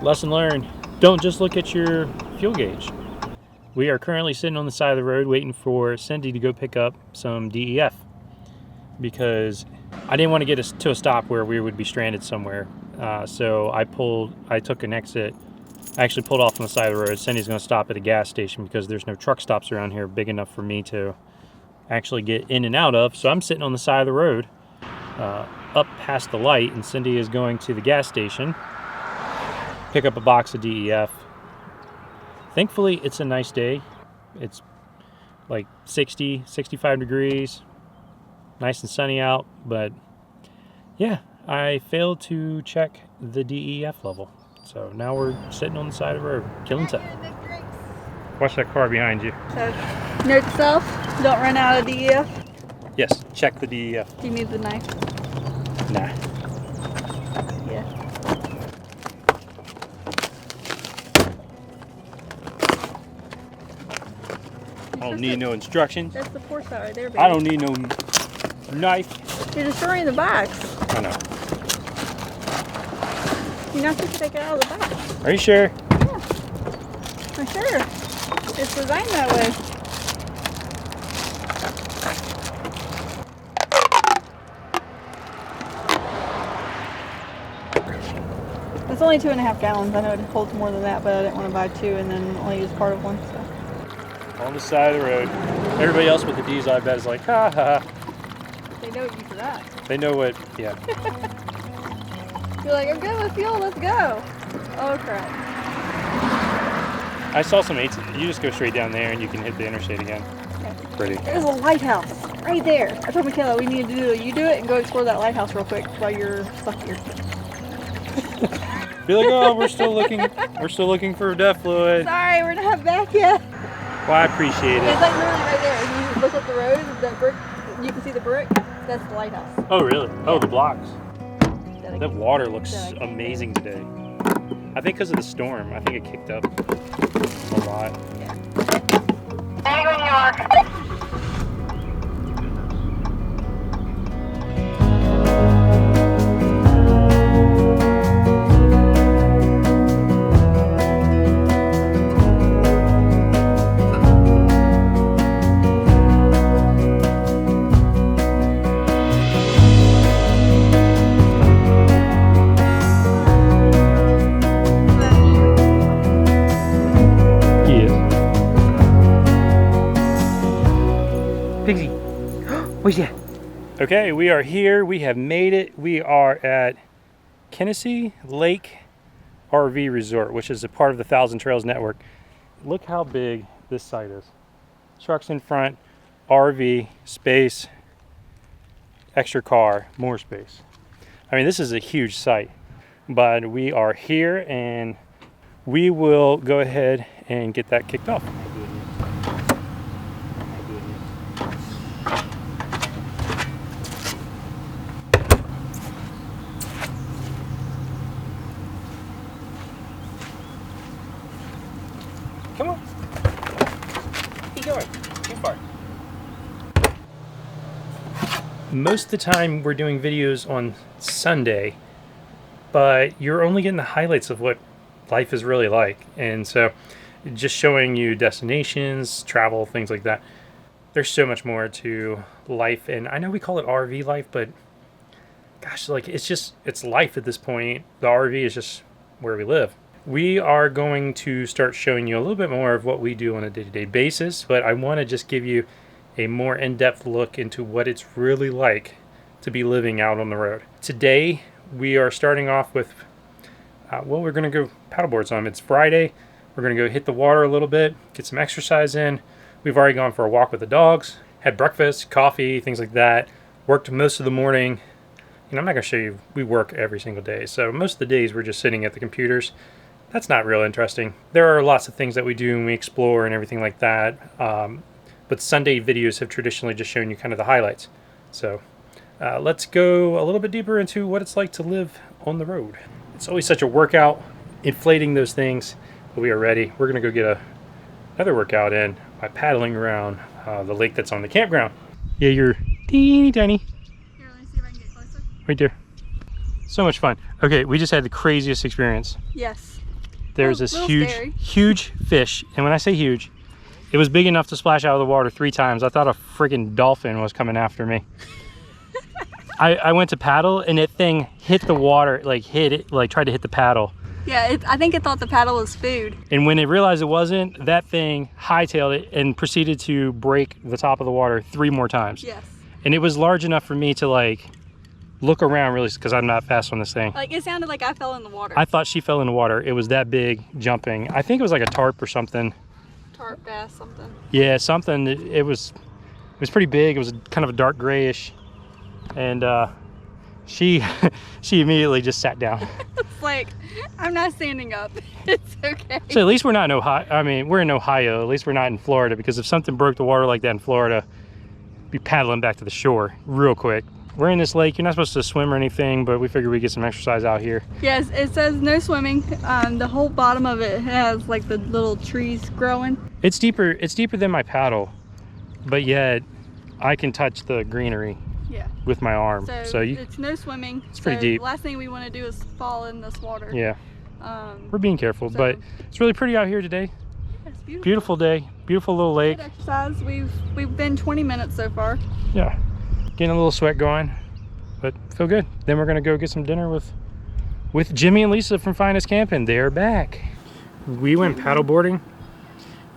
Lesson learned, don't just look at your fuel gauge. We are currently sitting on the side of the road waiting for Cindy to go pick up some DEF because I didn't want to get us to a stop where we would be stranded somewhere. So I took an exit. I actually pulled off on the side of the road. Cindy's going to stop at a gas station because there's no truck stops around here big enough for me to actually get in and out of. So I'm sitting on the side of the road up past the light, and Cindy is going to the gas station, pick up a box of DEF. Thankfully, it's a nice day. It's like 60, 65 degrees, nice and sunny out, but yeah, I failed to check the DEF level. So now we're sitting on the side of the road, killing time. Watch that car behind you. So, note to self, don't run out of DEF. Yes, check the DEF. Do you need the knife? Nah. Yeah. I don't need no instructions. That's the pour shot right there, baby. I don't need no knife. You're destroying the box. I know. You're not supposed to take it out of the box. Are you sure? Yeah. I'm sure. It's designed that way. It's only 2.5 gallons. I know it holds more than that, but I didn't want to buy two and then only use part of one. So. On the side of the road. Everybody else with the diesel, I bet, is like, ha ha. They know you for that. They know what, yeah. You're like, I'm good with fuel, let's go. Oh crap. I saw some 18. You just go straight down there and you can hit the interstate again. Okay. Pretty. There's a lighthouse right there. I told Michaela we need to do it. You do it and go explore that lighthouse real quick while you're stuck here. Be like, oh, we're still looking for DEF fluid. Sorry, we're not back yet. Well, I appreciate it. It's like literally right there. If you look up the road, that brick, you can see the brick. That's the lighthouse. Oh, really? Yeah. Oh, the blocks. That water looks amazing today. I think because of the storm. I think it kicked up a lot. Yeah. New York. Pigsy. Where's that? Okay, we are here. We have made it. We are at Lake Lake RV Resort, which is a part of the Thousand Trails Network. Look how big this site is. Trucks in front, RV, space, extra car, more space. I mean, this is a huge site, but we are here and we will go ahead and get that kicked off. Come on. Keep going. Too far. Most of the time we're doing videos on Sunday, but you're only getting the highlights of what life is really like. And so just showing you destinations, travel, things like that. There's so much more to life. And I know we call it RV life, but gosh, like it's life at this point. The RV is just where we live. We are going to start showing you a little bit more of what we do on a day-to-day basis, but I want to just give you a more in-depth look into what it's really like to be living out on the road. Today, we are starting off with, we're going to go paddleboard some. It's Friday. We're going to go hit the water a little bit, get some exercise in. We've already gone for a walk with the dogs, had breakfast, coffee, things like that. Worked most of the morning. And I'm not going to show you, we work every single day. So most of the days we're just sitting at the computers. That's not real interesting. There are lots of things that we do and we explore and everything like that. But Sunday videos have traditionally just shown you kind of the highlights. So let's go a little bit deeper into what it's like to live on the road. It's always such a workout, inflating those things, but we are ready. We're gonna go get another workout in by paddling around the lake that's on the campground. Yeah, you're teeny tiny. Here, let me see if I can get closer. Right there. So much fun. Okay, we just had the craziest experience. Yes. there's this real huge, scary. huge fish. And when I say huge, it was big enough to splash out of the water 3 times. I thought a freaking dolphin was coming after me. I went to paddle and that thing hit the water, like hit it, like tried to hit the paddle. Yeah, I think it thought the paddle was food. And when it realized it wasn't, that thing hightailed it and proceeded to break the top of the water 3 more times. Yes. And it was large enough for me to like look around really, because I'm not fast on this thing. Like it sounded like I fell in the water. I thought she fell in the water. It was that big jumping. I think it was like a tarp or something. Tarp bass, something. Yeah, something. It was pretty big. It was kind of a dark grayish. And she immediately just sat down. It's like, I'm not standing up. It's okay. So at least we're not in Ohio. I mean, we're in Ohio. At least we're not in Florida, because if something broke the water like that in Florida, be paddling back to the shore real quick. We're in this lake. You're not supposed to swim or anything, but we figured we'd get some exercise out here. Yes, it says no swimming. The whole bottom of it has like the little trees growing. It's deeper than my paddle, but yet I can touch the greenery Yeah. with my arm. So it's no swimming. It's pretty deep. The last thing we want to do is fall in this water. Yeah. We're being careful, so- but it's really pretty out here today. It's beautiful. Beautiful day, beautiful little lake. Good exercise. We've been 20 minutes so far. Yeah, getting a little sweat going, but feel good. Then we're gonna go get some dinner with Jimmy and Lisa from Finest Camping. They're back. We went paddleboarding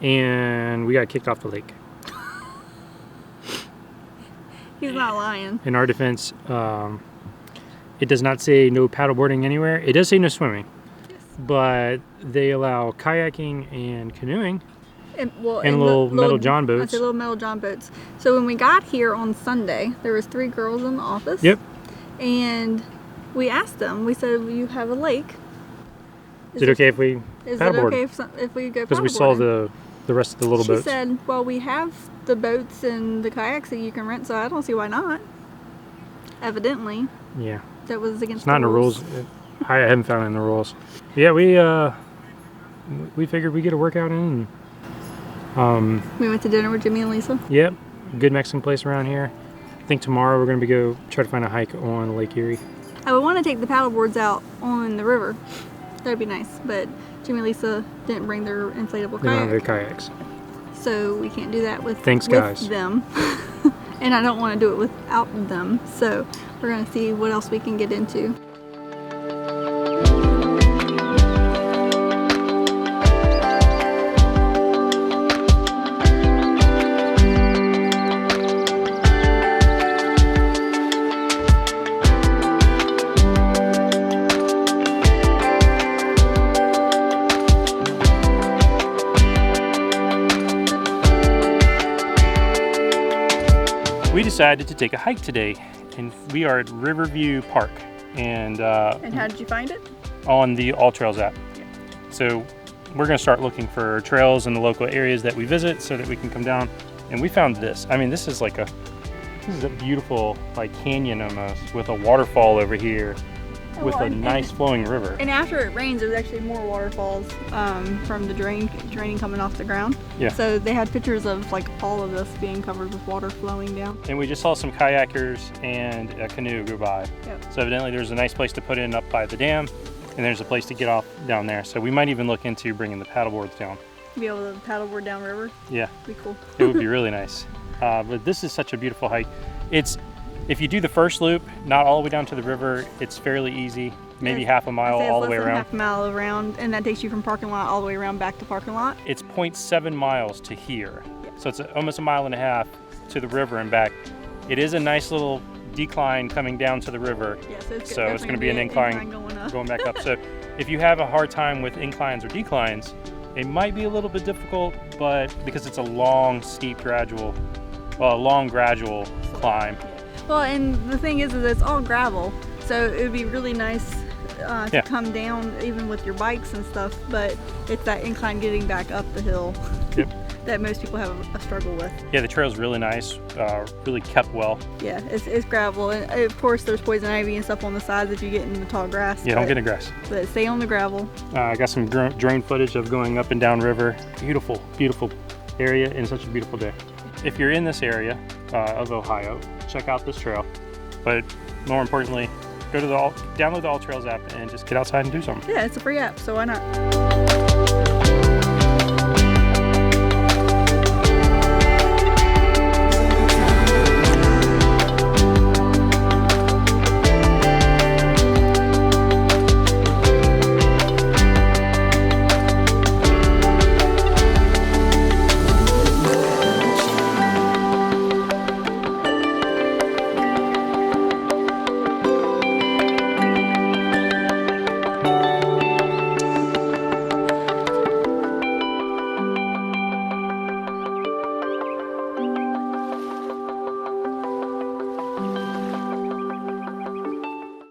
and we got kicked off the lake. He's not lying. In our defense, it does not say no paddleboarding anywhere. It does say no swimming, but they allow kayaking and canoeing. And little metal John boats. I say little metal John boats. So when we got here on Sunday, there was 3 girls in the office. Yep. And we asked them. We said, "You have a lake. Is it okay if we Is it paddleboard?" okay if we go paddleboarding?" Because we saw the rest of the little She boats. said, "Well, we have the boats and the kayaks that you can rent, so I don't see why not." Evidently, Yeah, that was against it's not in the rules. I haven't found it in the rules. Yeah, we figured we'd get a workout in. We went to dinner with Jimmy and Lisa. Yep, good Mexican place around here. I think tomorrow we're going to go try to find a hike on Lake Erie. I would want to take the paddleboards out on the river. That'd be nice, but Jimmy and Lisa didn't bring their inflatable They don't have their kayak, kayaks. so we can't do that with Thanks, guys. them. And I don't want to do it without them, so we're going to see what else we can get into. We decided to take a hike today, and we are at Riverview Park, and And how did you find it? on the All Trails app. So we're going to start looking for trails in the local areas that we visit, so that we can come down. And we found this. I mean, this is a beautiful like canyon almost, with a waterfall over here, with Well, a nice flowing river. And after it rains, there's actually more waterfalls from the draining coming off the ground. Yeah. So they had pictures of like all of this being covered with water flowing down. And we just saw some kayakers and a canoe go by. Yep. So evidently there's a nice place to put in up by the dam, and there's a place to get off down there. So we might even look into bringing the paddleboards down. Be able to paddleboard downriver. Yeah, Be cool. it would be really nice. But this is such a beautiful hike. If you do the first loop, not all the way down to the river, it's fairly easy. Maybe Yes. half a mile I'd say it's all the less way than around. Half a mile around, and that takes you from parking lot all the way around back to parking lot. It's 0.7 miles to here. Yeah. So it's almost a mile and a half to the river and back. It is a nice little decline coming down to the river. Yeah, so it's, So it's going to be an incline going up. going back up. So if you have a hard time with inclines or declines, it might be a little bit difficult, but because it's a long, steep, gradual climb. Well, and the thing is it's all gravel, so it would be really nice to Yeah. come down even with your bikes and stuff, but it's that incline getting back up the hill Yep. that most people have a struggle with. Yeah, the trail's really nice, really kept well. Yeah, it's gravel, and of course there's poison ivy and stuff on the sides if you get in the tall grass. Yeah, don't get in the grass. But stay on the gravel. I got some drone footage of going up and down river. Beautiful, beautiful area and such a beautiful day. If you're in this area of Ohio, check out this trail. But more importantly, download the All Trails app and just get outside and do something. Yeah, it's a free app, so why not?